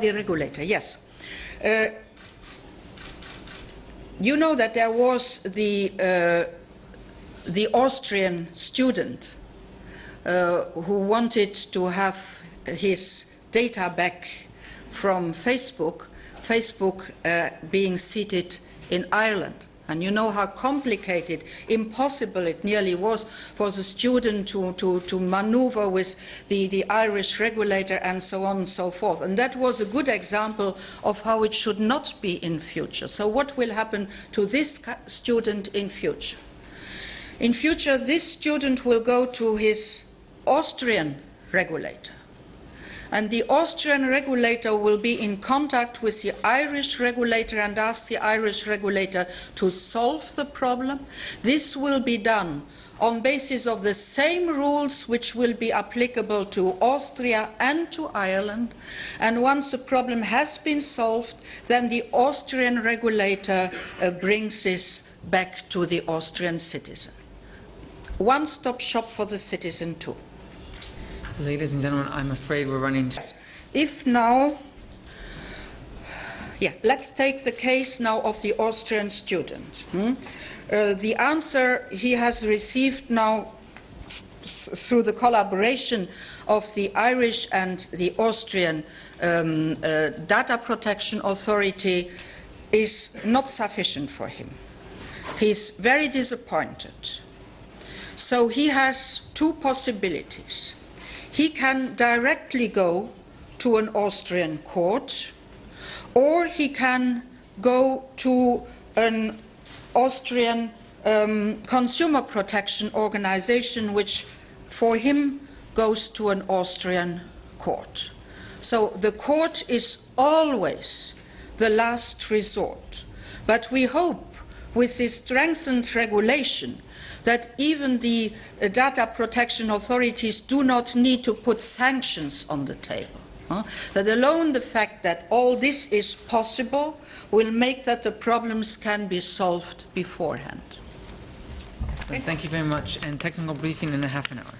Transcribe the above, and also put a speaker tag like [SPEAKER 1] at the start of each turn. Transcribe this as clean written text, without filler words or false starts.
[SPEAKER 1] the regulator, yes. You know that there was the Austrian student who wanted to have his data back from Facebook, being seated in Ireland. And you know how complicated, impossible it nearly was for the student to maneuver with the Irish regulator and so on and so forth. And that was a good example of how it should not be in future. So what will happen to this student in future? In future, this student will go to his Austrian regulator. And the Austrian regulator will be in contact with the Irish regulator and ask the Irish regulator to solve the problem. This will be done on basis of the same rules which will be applicable to Austria and to Ireland. And once the problem has been solved, then the Austrian regulator brings this back to the Austrian citizen. One-stop shop for the citizen too.
[SPEAKER 2] Ladies and gentlemen, I'm afraid we're running.
[SPEAKER 1] If now, let's take the case now of the Austrian student. The answer he has received now through the collaboration of the Irish and the Austrian data protection authority is not sufficient for him. He's very disappointed. So he has two possibilities. He can directly go to an Austrian court, or he can go to an Austrian consumer protection organization, which for him goes to an Austrian court. So the court is always the last resort. But we hope with this strengthened regulation that even the data protection authorities do not need to put sanctions on the table. That alone the fact that all this is possible will make that the problems can be solved beforehand.
[SPEAKER 2] Excellent. Thank you very much. And technical briefing in a half an hour.